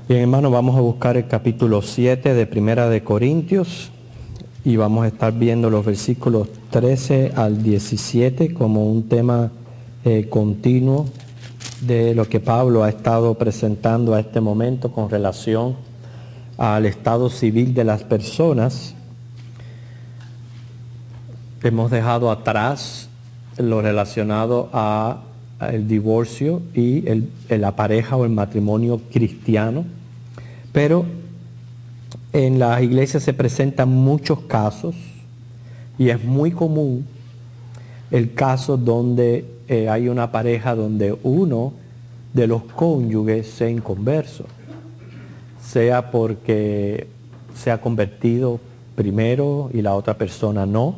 Bien, hermanos, vamos a buscar el capítulo 7 de Primera de Corintios y vamos a estar viendo los versículos 13 al 17 como un tema continuo de lo que Pablo ha estado presentando a este momento con relación al estado civil de las personas. Hemos dejado atrás lo relacionado a el divorcio y la pareja o el matrimonio cristiano, pero en las iglesias se presentan muchos casos y es muy común el caso donde hay una pareja donde uno de los cónyuges sea inconverso, sea porque se ha convertido primero y la otra persona no.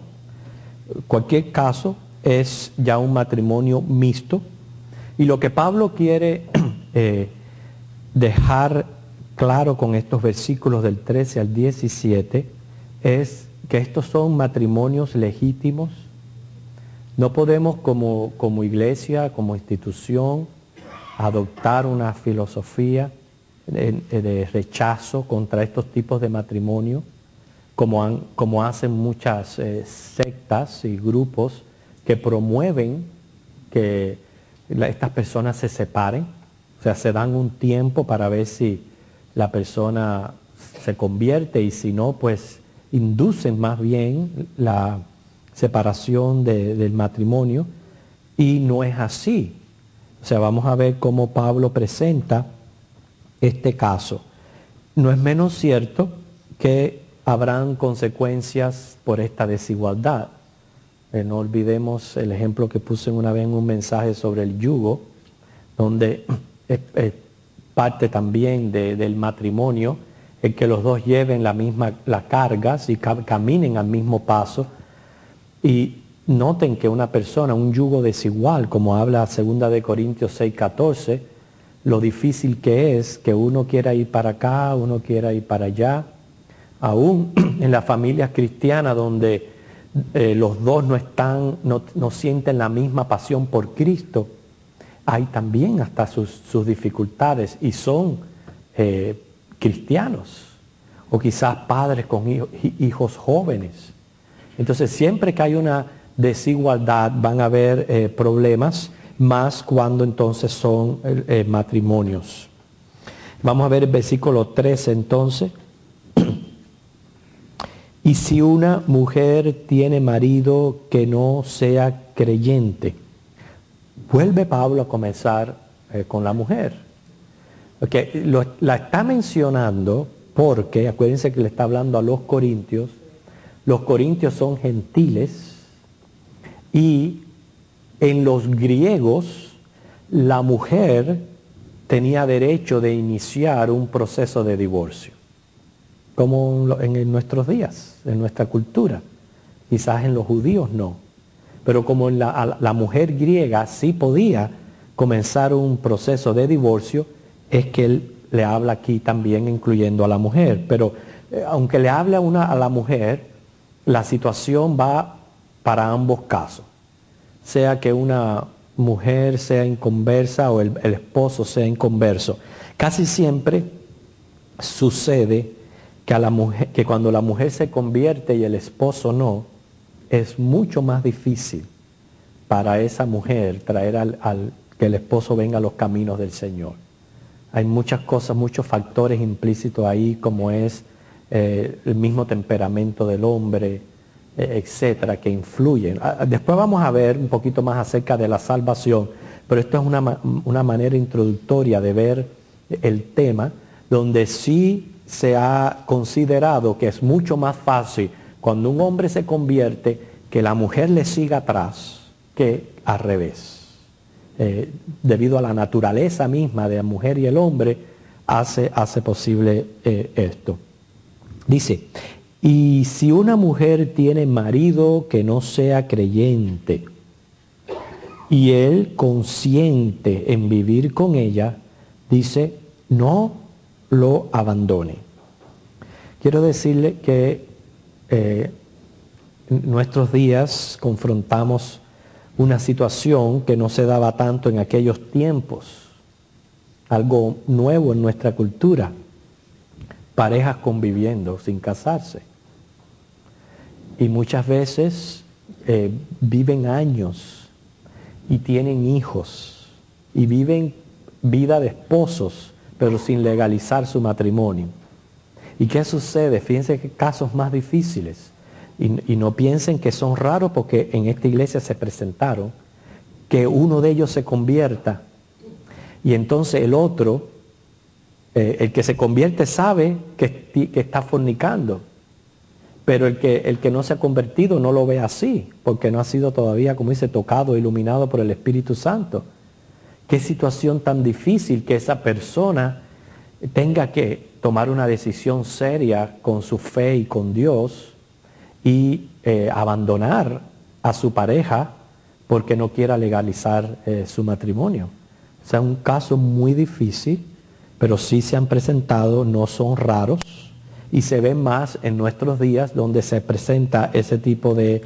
Cualquier caso es ya un matrimonio mixto, y lo que Pablo quiere dejar claro con estos versículos del 13 al 17 es que estos son matrimonios legítimos. No podemos como iglesia, como institución, adoptar una filosofía de rechazo contra estos tipos de matrimonio, como hacen muchas sectas y grupos que promueven que estas personas se separen. O sea, se dan un tiempo para ver si la persona se convierte, y si no, pues inducen más bien la separación del matrimonio, y no es así. O sea, vamos a ver cómo Pablo presenta este caso. No es menos cierto que habrán consecuencias por esta desigualdad. No olvidemos el ejemplo que puse una vez en un mensaje sobre el yugo, donde es parte también del matrimonio el que los dos lleven las cargas y caminen al mismo paso. Y noten que una persona, un yugo desigual, como habla 2 de Corintios 6:14, lo difícil que es que uno quiera ir para acá, uno quiera ir para allá. Aún en las familias cristianas donde los dos no sienten la misma pasión por Cristo, hay también hasta sus dificultades, y son cristianos, o quizás padres con hijos jóvenes. Entonces, siempre que hay una desigualdad van a haber problemas, más cuando entonces son matrimonios. Vamos a ver el versículo 13 entonces. Y si una mujer tiene marido que no sea creyente, vuelve Pablo a comenzar con la mujer. Okay. La está mencionando porque, acuérdense que le está hablando a los corintios son gentiles, y en los griegos la mujer tenía derecho de iniciar un proceso de divorcio, como en nuestros días, en nuestra cultura. Quizás en los judíos no, pero como la mujer griega sí podía comenzar un proceso de divorcio, es que él le habla aquí también incluyendo a la mujer. Pero aunque le hable a la mujer, la situación va para ambos casos, sea que una mujer sea inconversa o el esposo sea inconverso. Casi siempre sucede que cuando la mujer se convierte y el esposo no, es mucho más difícil para esa mujer traer que el esposo venga a los caminos del Señor. Hay muchas cosas, muchos factores implícitos ahí, como es el mismo temperamento del hombre, etcétera, que influyen. Después vamos a ver un poquito más acerca de la salvación, pero esto es una manera introductoria de ver el tema, donde sí se ha considerado que es mucho más fácil cuando un hombre se convierte que la mujer le siga atrás que al revés. Debido a la naturaleza misma de la mujer y el hombre, hace posible esto. Dice, y si una mujer tiene marido que no sea creyente y él consiente en vivir con ella, dice, no lo abandone. Quiero decirle que en nuestros días confrontamos una situación que no se daba tanto en aquellos tiempos, algo nuevo en nuestra cultura. parejas conviviendo sin casarse. Y muchas veces viven años y tienen hijos y viven vida de esposos, pero sin legalizar su matrimonio. ¿Y qué sucede? Fíjense qué casos más difíciles. Y no piensen que son raros, porque en esta iglesia se presentaron que uno de ellos se convierta y entonces el otro, el que se convierte sabe que está fornicando, pero el que no se ha convertido no lo ve así, porque no ha sido todavía, como dice, tocado, iluminado por el Espíritu Santo. Qué situación tan difícil que esa persona tenga que tomar una decisión seria con su fe y con Dios y abandonar a su pareja porque no quiera legalizar su matrimonio. O sea, un caso muy difícil, pero sí se han presentado, no son raros, y se ven más en nuestros días donde se presenta ese tipo de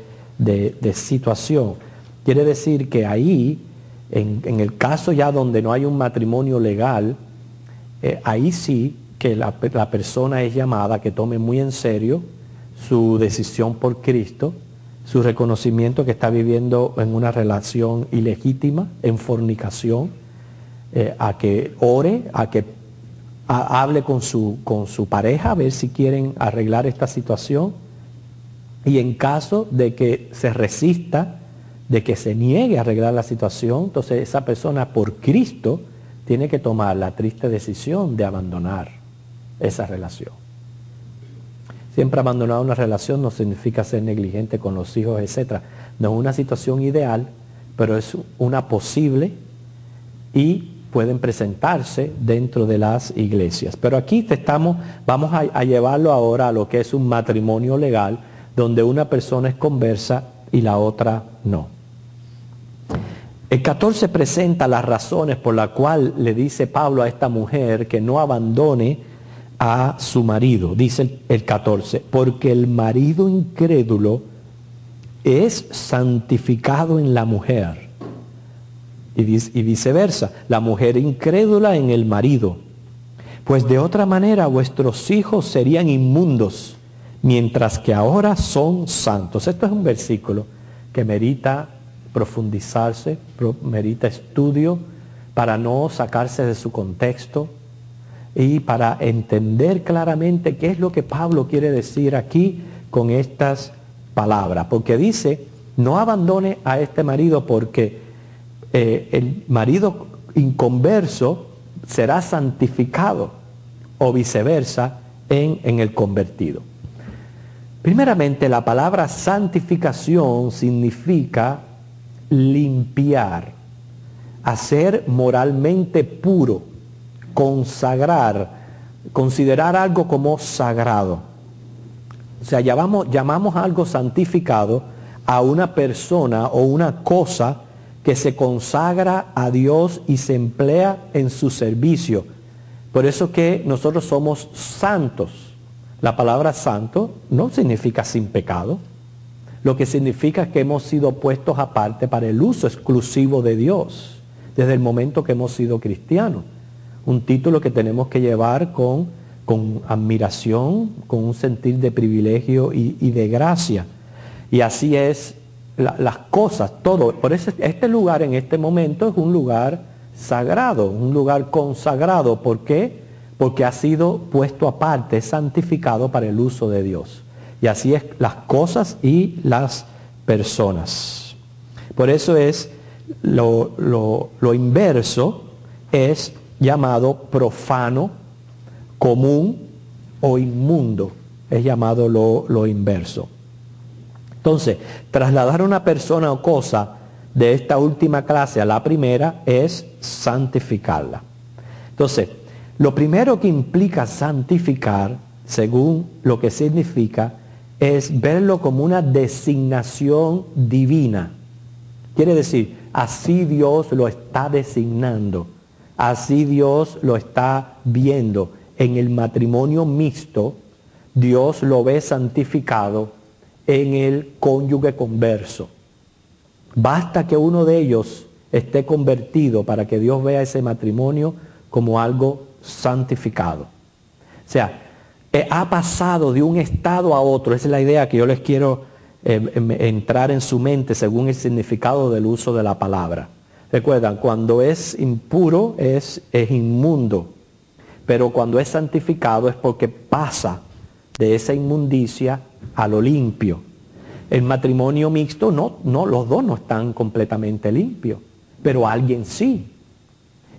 situación. Quiere decir que ahí, en el caso ya donde no hay un matrimonio legal, ahí sí que la persona es llamada a que tome muy en serio su decisión por Cristo, su reconocimiento que está viviendo en una relación ilegítima, en fornicación, a que ore, a que hable con su pareja, a ver si quieren arreglar esta situación, y en caso de que se resista, de que se niegue a arreglar la situación, entonces esa persona por Cristo tiene que tomar la triste decisión de abandonar esa relación. Siempre abandonar una relación no significa ser negligente con los hijos, etc. No es una situación ideal, pero es una posible y pueden presentarse dentro de las iglesias. Pero aquí vamos a llevarlo ahora a lo que es un matrimonio legal, donde una persona es conversa y la otra no. El 14 presenta las razones por las cuales le dice Pablo a esta mujer que no abandone a su marido. Dice el 14, porque el marido incrédulo es santificado en la mujer. Y viceversa, la mujer incrédula en el marido. Pues de otra manera vuestros hijos serían inmundos, mientras que ahora son santos. Esto es un versículo que merita profundizarse, merita estudio para no sacarse de su contexto y para entender claramente qué es lo que Pablo quiere decir aquí con estas palabras. Porque dice, no abandone a este marido porque el marido inconverso será santificado, o viceversa en el convertido. Primeramente, la palabra santificación significa limpiar, hacer moralmente puro, consagrar, considerar algo como sagrado. O sea, llamamos algo santificado a una persona o una cosa que se consagra a Dios y se emplea en su servicio. Por eso que nosotros somos santos. La palabra santo no significa sin pecado. Lo que significa es que hemos sido puestos aparte para el uso exclusivo de Dios, desde el momento que hemos sido cristianos. Un título que tenemos que llevar con admiración, con un sentir de privilegio y de gracia. Y así es las cosas, todo. Por eso este lugar en este momento es un lugar sagrado, un lugar consagrado. ¿Por qué? Porque ha sido puesto aparte, santificado para el uso de Dios. Y así es las cosas y las personas. Por eso es lo inverso, es llamado profano, común o inmundo. Es llamado lo inverso. Entonces, trasladar a una persona o cosa de esta última clase a la primera es santificarla. Entonces, lo primero que implica santificar, según lo que significa, es verlo como una designación divina. Quiere decir, así Dios lo está designando, así Dios lo está viendo. En el matrimonio mixto, Dios lo ve santificado en el cónyuge converso. Basta que uno de ellos esté convertido para que Dios vea ese matrimonio como algo santificado. O sea, ha pasado de un estado a otro. Esa es la idea que yo les quiero entrar en su mente según el significado del uso de la palabra. Recuerdan, cuando es impuro es inmundo, pero cuando es santificado es porque pasa de esa inmundicia a lo limpio. El matrimonio mixto, no, los dos no están completamente limpios, pero alguien sí.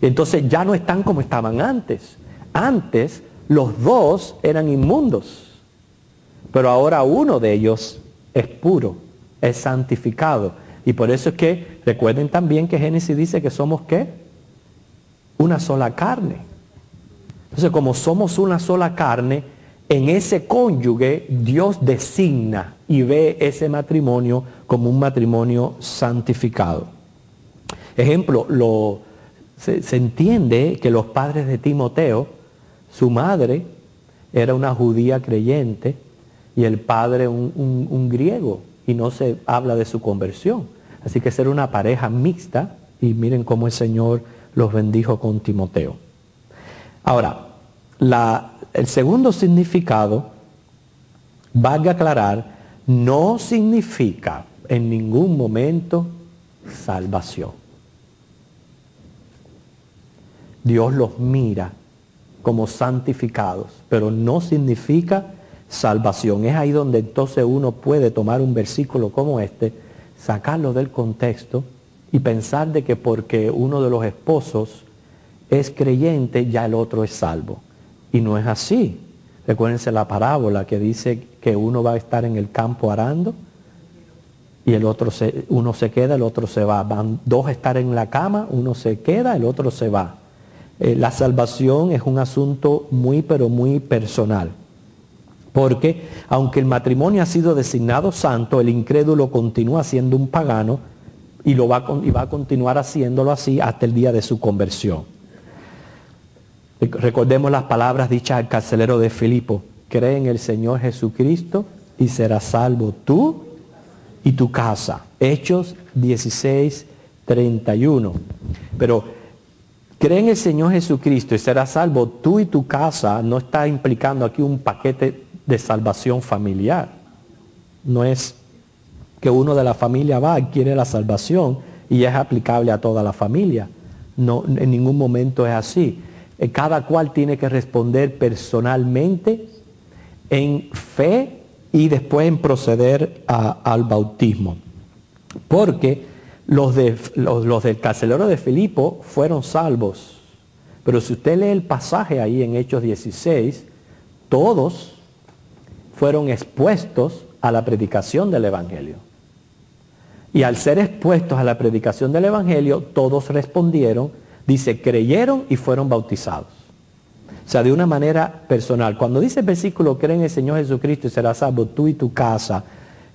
Entonces ya no están como estaban antes. Antes los dos eran inmundos, pero ahora uno de ellos es puro, es santificado. Y por eso es que recuerden también que Génesis dice que somos ¿qué? Una sola carne. Entonces, como somos una sola carne, en ese cónyuge Dios designa y ve ese matrimonio como un matrimonio santificado. Ejemplo, se entiende que los padres de Timoteo, su madre era una judía creyente y el padre un griego, y no se habla de su conversión. Así que ser una pareja mixta, y miren cómo el Señor los bendijo con Timoteo. Ahora, el segundo significado, valga aclarar, no significa en ningún momento salvación. Dios los mira como santificados, pero no significa salvación. Es ahí donde entonces uno puede tomar un versículo como este, sacarlo del contexto y pensar de que porque uno de los esposos es creyente, ya el otro es salvo. Y no es así. Recuérdense la parábola que dice que uno va a estar en el campo arando y uno se queda, el otro se va. Van dos a estar en la cama, uno se queda, el otro se va. La salvación es un asunto muy, pero muy personal. Porque aunque el matrimonio ha sido designado santo, el incrédulo continúa siendo un pagano y va a continuar haciéndolo así hasta el día de su conversión. Recordemos las palabras dichas al carcelero de Filipo: cree en el Señor Jesucristo y serás salvo tú y tu casa. Hechos 16:31. Pero cree en el Señor Jesucristo y serás salvo tú y tu casa no está implicando aquí un paquete de salvación familiar. No es que uno de la familia va, adquiere la salvación y es aplicable a toda la familia. No, en ningún momento es así. Cada cual tiene que responder personalmente en fe y después en proceder al bautismo. Porque los del carcelero de Filipo fueron salvos. Pero si usted lee el pasaje ahí en Hechos 16, todos fueron expuestos a la predicación del Evangelio. Y al ser expuestos a la predicación del Evangelio, todos respondieron, dice, creyeron y fueron bautizados. O sea, de una manera personal. Cuando dice el versículo, cree en el Señor Jesucristo y serás salvo tú y tu casa,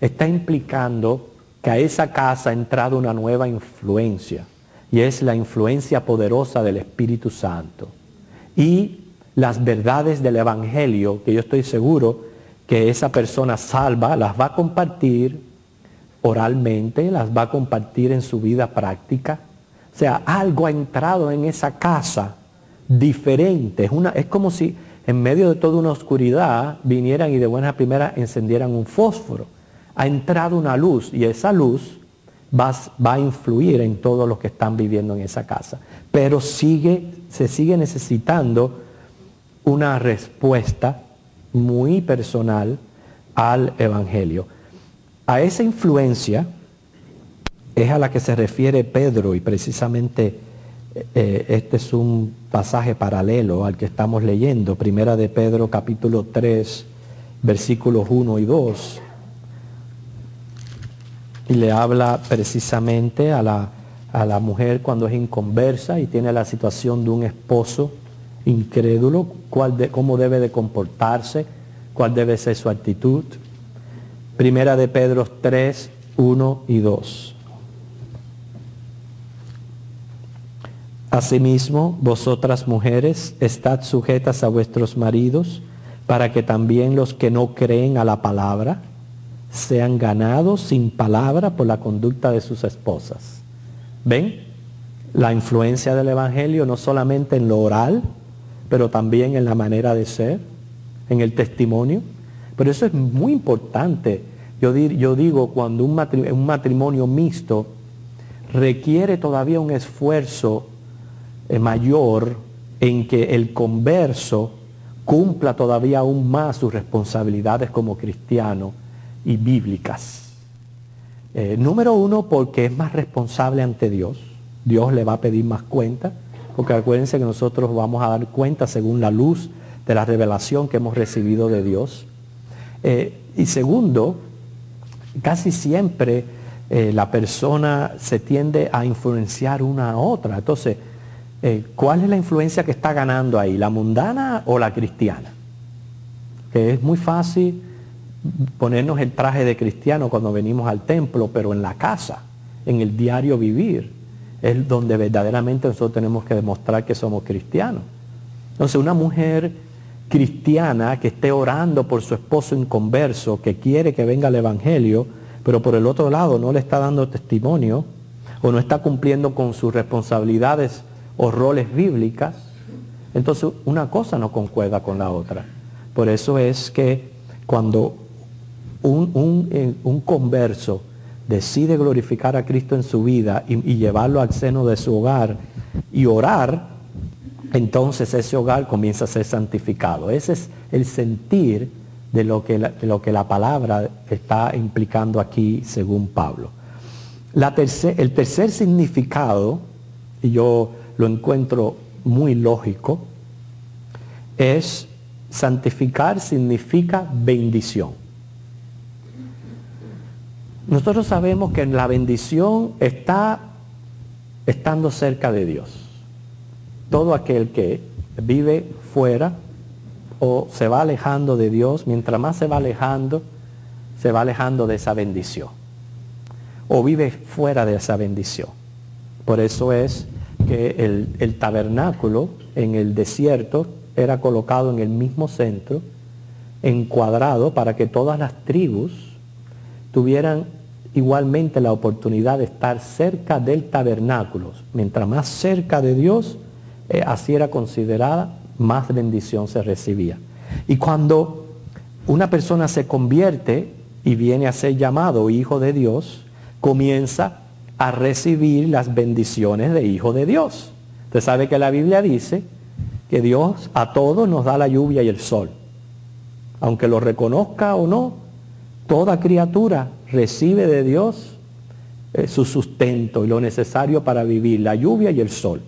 está implicando que a esa casa ha entrado una nueva influencia. Y es la influencia poderosa del Espíritu Santo. Y las verdades del Evangelio, que yo estoy seguro que esa persona salva, las va a compartir oralmente, las va a compartir en su vida práctica. O sea, algo ha entrado en esa casa diferente. Es como si en medio de toda una oscuridad vinieran y de buena primera encendieran un fósforo. Ha entrado una luz y esa luz va a influir en todos los que están viviendo en esa casa. Pero se sigue necesitando una respuesta muy personal al Evangelio. A esa influencia es a la que se refiere Pedro, y precisamente este es un pasaje paralelo al que estamos leyendo, Primera de Pedro capítulo 3, versículos 1 y 2. Y le habla precisamente a la mujer cuando es inconversa y tiene la situación de un esposo incrédulo, cómo debe de comportarse, cuál debe ser su actitud. Primera de Pedro 3, 1 y 2. Asimismo, vosotras mujeres, estad sujetas a vuestros maridos, para que también los que no creen a la palabra sean ganados sin palabra por la conducta de sus esposas. ¿Ven? La influencia del Evangelio no solamente en lo oral, pero también en la manera de ser, en el testimonio. Pero eso es muy importante. Yo digo, cuando un matrimonio mixto requiere todavía un esfuerzo mayor en que el converso cumpla todavía aún más sus responsabilidades como cristiano y bíblicas. Número uno, porque es más responsable ante Dios. Dios le va a pedir más cuenta, porque acuérdense que nosotros vamos a dar cuenta según la luz de la revelación que hemos recibido de Dios. Y segundo, casi siempre la persona se tiende a influenciar una a otra. Entonces, ¿cuál es la influencia que está ganando ahí? ¿La mundana o la cristiana? Que es muy fácil ponernos el traje de cristiano cuando venimos al templo, pero en la casa, en el diario vivir, es donde verdaderamente nosotros tenemos que demostrar que somos cristianos. Entonces, una mujer cristiana que esté orando por su esposo inconverso, que quiere que venga el evangelio, pero por el otro lado no le está dando testimonio o no está cumpliendo con sus responsabilidades o roles bíblicas, entonces una cosa no concuerda con la otra. Por eso es que cuando un converso decide glorificar a Cristo en su vida y llevarlo al seno de su hogar y orar, entonces ese hogar comienza a ser santificado. Ese es el sentir de lo que la palabra está implicando aquí según Pablo. El tercer significado, y yo lo encuentro muy lógico, es santificar significa bendición. Nosotros sabemos que la bendición está estando cerca de Dios. Todo aquel que vive fuera o se va alejando de Dios, mientras más se va alejando de esa bendición. O vive fuera de esa bendición. Por eso es que el tabernáculo en el desierto era colocado en el mismo centro, encuadrado para que todas las tribus tuvieran igualmente la oportunidad de estar cerca del tabernáculo. Mientras más cerca de Dios, así era considerada, más bendición se recibía. Y cuando una persona se convierte y viene a ser llamado hijo de Dios, comienza a recibir las bendiciones de hijo de Dios. Usted sabe que la Biblia dice que Dios a todos nos da la lluvia y el sol. Aunque lo reconozca o no, toda criatura recibe de Dios su sustento y lo necesario para vivir, la lluvia y el sol.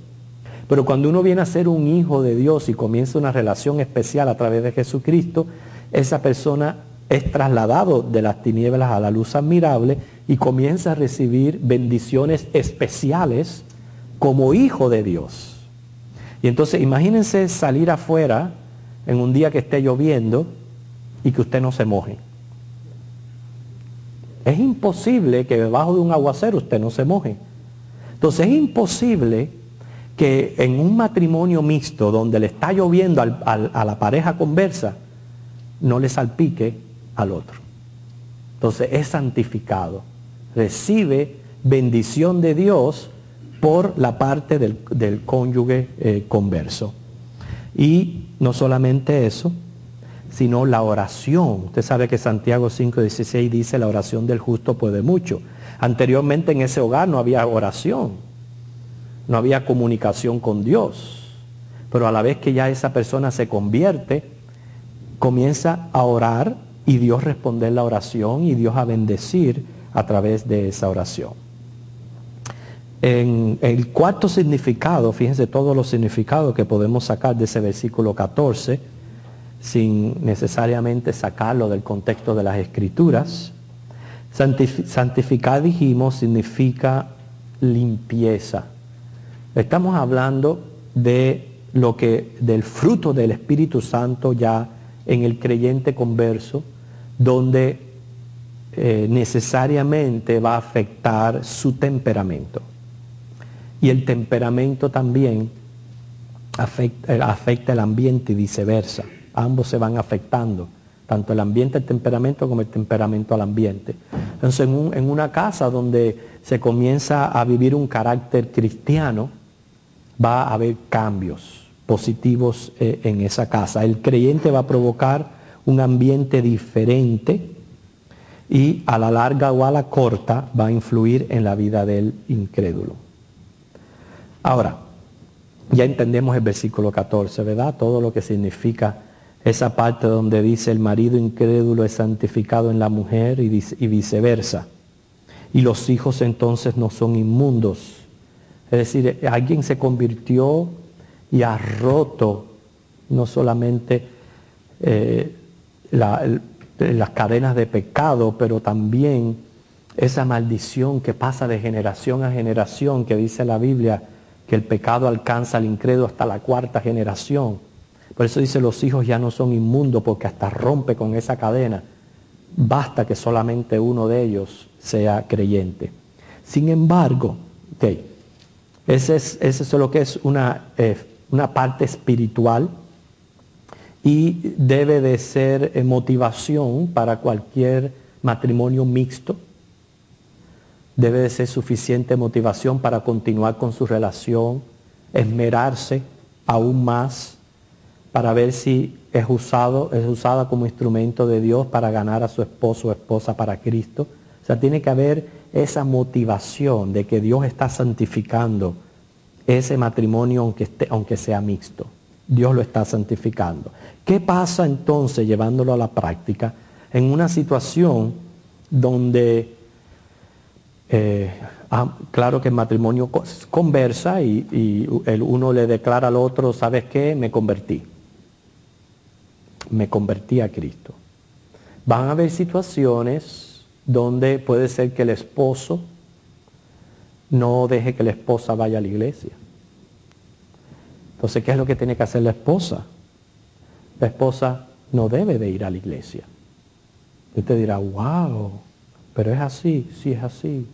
Pero cuando uno viene a ser un hijo de Dios y comienza una relación especial a través de Jesucristo, esa persona es trasladado de las tinieblas a la luz admirable y comienza a recibir bendiciones especiales como hijo de Dios. Y entonces imagínense salir afuera en un día que esté lloviendo y que usted no se moje. Es imposible que debajo de un aguacero usted no se moje. Entonces es imposible que en un matrimonio mixto donde le está lloviendo a la pareja conversa, no le salpique al otro. Entonces es santificado. Recibe bendición de Dios por la parte del cónyuge converso. Y no solamente eso, sino la oración. Usted sabe que Santiago 5:16 dice la oración del justo puede mucho. Anteriormente en ese hogar no había oración, no había comunicación con Dios, pero a la vez que ya esa persona se convierte, comienza a orar y Dios responder la oración y Dios a bendecir a través de esa oración. En el cuarto significado, fíjense todos los significados que podemos sacar de ese versículo 14, sin necesariamente sacarlo del contexto de las Escrituras. Santificar, dijimos, significa limpieza. Estamos hablando del fruto del Espíritu Santo ya en el creyente converso, donde necesariamente va a afectar su temperamento. Y el temperamento también afecta el ambiente y viceversa. Ambos se van afectando, tanto el ambiente al temperamento como el temperamento al ambiente. Entonces, en una casa donde se comienza a vivir un carácter cristiano, va a haber cambios. positivos en esa casa. El creyente va a provocar un ambiente diferente y a la larga o a la corta va a influir en la vida del incrédulo. Ahora, ya entendemos el versículo 14, ¿verdad? Todo lo que significa esa parte donde dice el marido incrédulo es santificado en la mujer y viceversa. Y los hijos entonces no son inmundos. Es decir, alguien se convirtió y ha roto no solamente las cadenas de pecado, pero también esa maldición que pasa de generación a generación, que dice la Biblia, que el pecado alcanza al incrédulo hasta la 4ª generación. Por eso dice, los hijos ya no son inmundos, porque hasta rompe con esa cadena. Basta que solamente uno de ellos sea creyente. Sin embargo, eso es lo que es una parte espiritual y debe de ser motivación para cualquier matrimonio mixto. Debe de ser suficiente motivación para continuar con su relación, esmerarse aún más para ver si es usada como instrumento de Dios para ganar a su esposo o esposa para Cristo. O sea, tiene que haber esa motivación de que Dios está santificando ese matrimonio aunque sea mixto. Dios lo está santificando. ¿Qué pasa entonces, llevándolo a la práctica, en una situación donde, claro que el matrimonio conversa y el uno le declara al otro, ¿sabes qué? Me convertí a Cristo. Van a haber situaciones donde puede ser que el esposo no deje que la esposa vaya a la iglesia. Entonces, ¿qué es lo que tiene que hacer la esposa? La esposa no debe de ir a la iglesia. Y usted dirá, wow, pero es así, sí es así.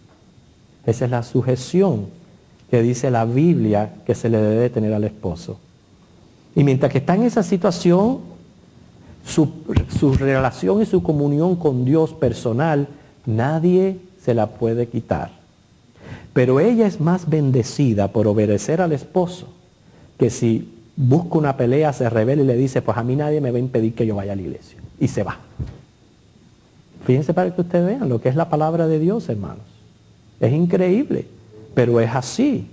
Esa es la sujeción que dice la Biblia que se le debe tener al esposo. Y mientras que está en esa situación, su relación y su comunión con Dios personal, nadie se la puede quitar. Pero ella es más bendecida por obedecer al esposo, que si busca una pelea, se revela y le dice, pues a mí nadie me va a impedir que yo vaya a la iglesia. Y se va. Fíjense para que ustedes vean lo que es la palabra de Dios, hermanos. Es increíble, pero es así.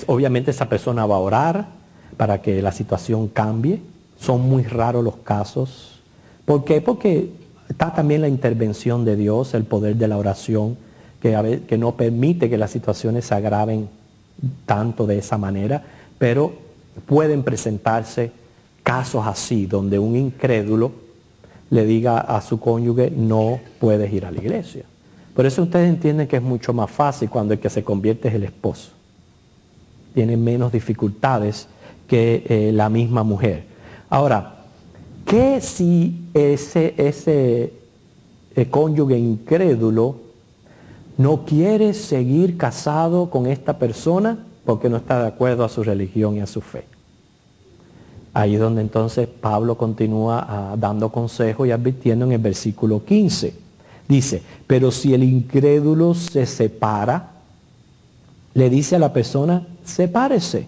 Obviamente esa persona va a orar para que la situación cambie. Son muy raros los casos. ¿Por qué? Porque está también la intervención de Dios, el poder de la oración, que no permite que las situaciones se agraven tanto de esa manera, pero pueden presentarse casos así, donde un incrédulo le diga a su cónyuge, no puedes ir a la iglesia. Por eso ustedes entienden que es mucho más fácil cuando el que se convierte es el esposo. Tiene menos dificultades que la misma mujer. Ahora, ¿qué si ese cónyuge incrédulo no quiere seguir casado con esta persona porque no está de acuerdo a su religión y a su fe? Ahí es donde entonces Pablo continúa dando consejo y advirtiendo en el versículo 15. Dice, pero si el incrédulo se separa, le dice a la persona, sepárese.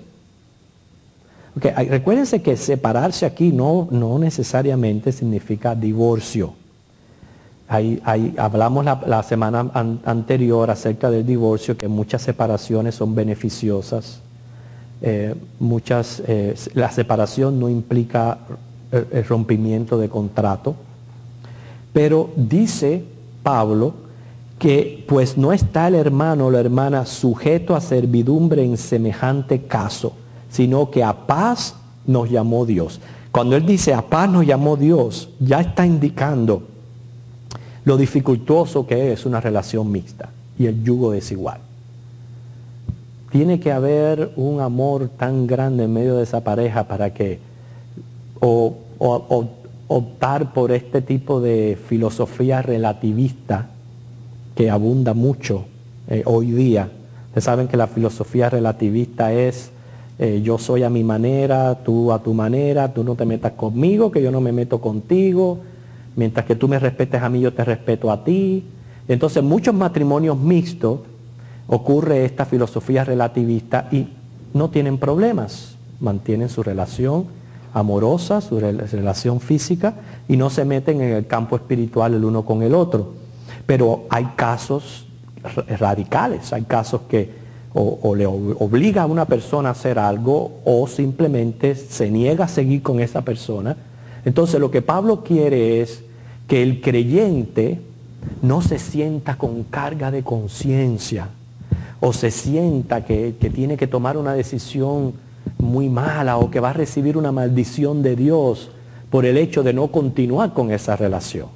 Okay, recuérdense que separarse aquí no necesariamente significa divorcio. Hablamos la semana anterior acerca del divorcio, que muchas separaciones son beneficiosas. La separación no implica el rompimiento de contrato. Pero dice Pablo que pues no está el hermano o la hermana sujeto a servidumbre en semejante caso, sino que a paz nos llamó Dios. Cuando él dice a paz nos llamó Dios, ya está indicando lo dificultoso que es una relación mixta y el yugo desigual. Tiene que haber un amor tan grande en medio de esa pareja para que optar por este tipo de filosofía relativista que abunda mucho hoy día. Ustedes saben que la filosofía relativista es yo soy a mi manera, tú a tu manera, tú no te metas conmigo, que yo no me meto contigo, mientras que tú me respetes a mí, yo te respeto a ti. Entonces, muchos matrimonios mixtos ocurre esta filosofía relativista y no tienen problemas, mantienen su relación amorosa, su relación física y no se meten en el campo espiritual el uno con el otro. Pero hay casos radicales, hay casos que o le obliga a una persona a hacer algo o simplemente se niega a seguir con esa persona. Entonces lo que Pablo quiere es que el creyente no se sienta con carga de conciencia o se sienta que tiene que tomar una decisión muy mala o que va a recibir una maldición de Dios por el hecho de no continuar con esa relación.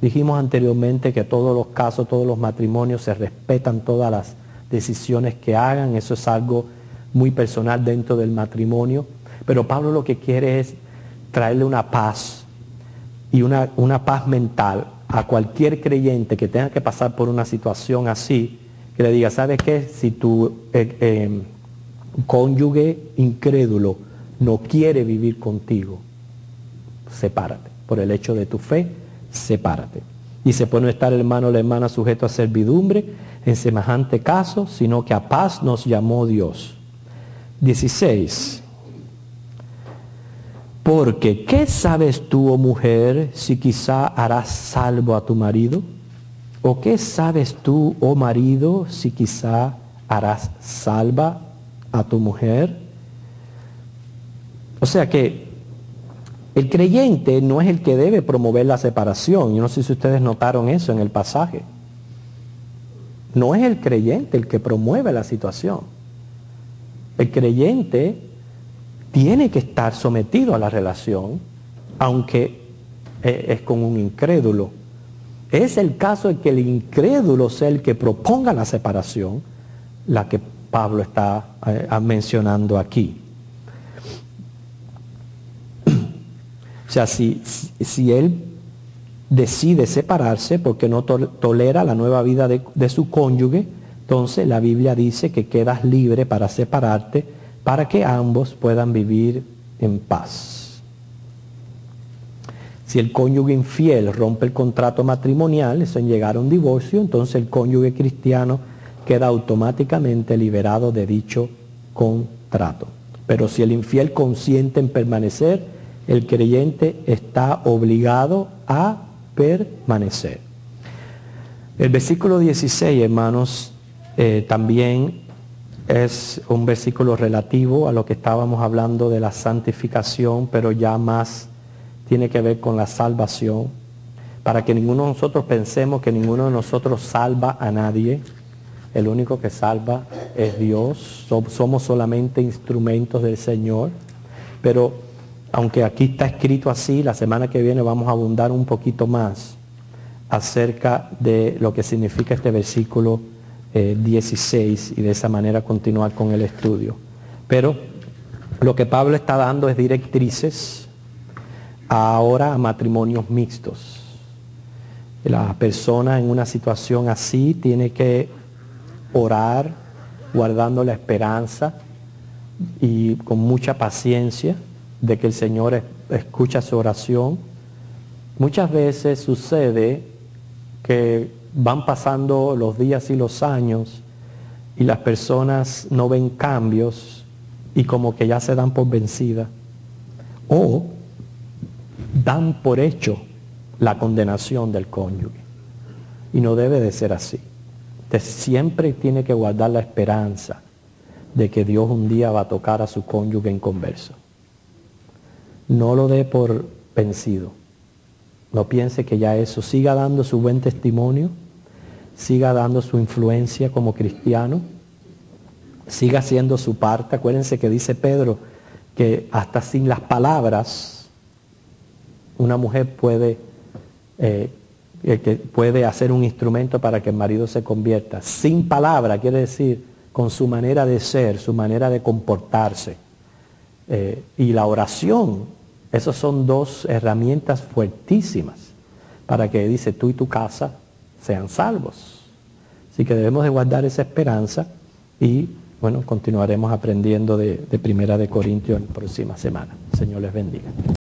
Dijimos anteriormente que todos los casos, todos los matrimonios se respetan todas las decisiones que hagan, eso es algo muy personal dentro del matrimonio, pero Pablo lo que quiere es traerle una paz y una paz mental a cualquier creyente que tenga que pasar por una situación así, que le diga, ¿sabes qué? Si tu cónyuge incrédulo no quiere vivir contigo, sepárate. Por el hecho de tu fe, sepárate. Dice, pues no estar el hermano o la hermana sujeto a servidumbre en semejante caso, sino que a paz nos llamó Dios. 16. Porque, ¿qué sabes tú, oh mujer, si quizá harás salvo a tu marido? ¿O qué sabes tú, oh marido, si quizá harás salva a tu mujer? O sea que el creyente no es el que debe promover la separación. Yo no sé si ustedes notaron eso en el pasaje. No es el creyente el que promueve la situación. El creyente tiene que estar sometido a la relación, aunque es con un incrédulo. Es el caso de que el incrédulo sea el que proponga la separación, la que Pablo está mencionando aquí. O sea, si él decide separarse porque no tolera la nueva vida de su cónyuge, entonces la Biblia dice que quedas libre para separarte para que ambos puedan vivir en paz. Si el cónyuge infiel rompe el contrato matrimonial, eso en llegar a un divorcio, entonces el cónyuge cristiano queda automáticamente liberado de dicho contrato. Pero si el infiel consiente en permanecer, el creyente está obligado a permanecer. El versículo 16, hermanos, también es un versículo relativo a lo que estábamos hablando de la santificación, pero ya más tiene que ver con la salvación. Para que ninguno de nosotros pensemos que ninguno de nosotros salva a nadie. El único que salva es Dios. Somos solamente instrumentos del Señor. Pero aunque aquí está escrito así, la semana que viene vamos a abundar un poquito más acerca de lo que significa este versículo 16 y de esa manera continuar con el estudio. Pero lo que Pablo está dando es directrices ahora a matrimonios mixtos. La persona en una situación así tiene que orar guardando la esperanza y con mucha paciencia de que el Señor escucha su oración. Muchas veces sucede que van pasando los días y los años y las personas no ven cambios y como que ya se dan por vencida o dan por hecho la condenación del cónyuge. Y no debe de ser así. Usted siempre tiene que guardar la esperanza de que Dios un día va a tocar a su cónyuge inconverso. No lo dé por vencido. No piense que ya eso. Siga dando su buen testimonio, siga dando su influencia como cristiano, siga haciendo su parte. Acuérdense que dice Pedro que hasta sin las palabras una mujer puede hacer un instrumento para que el marido se convierta. Sin palabra quiere decir con su manera de ser, su manera de comportarse. Y la oración. Esas son dos herramientas fuertísimas para que, dice, tú y tu casa sean salvos. Así que debemos de guardar esa esperanza y, bueno, continuaremos aprendiendo de Primera de Corintios en la próxima semana. El Señor les bendiga.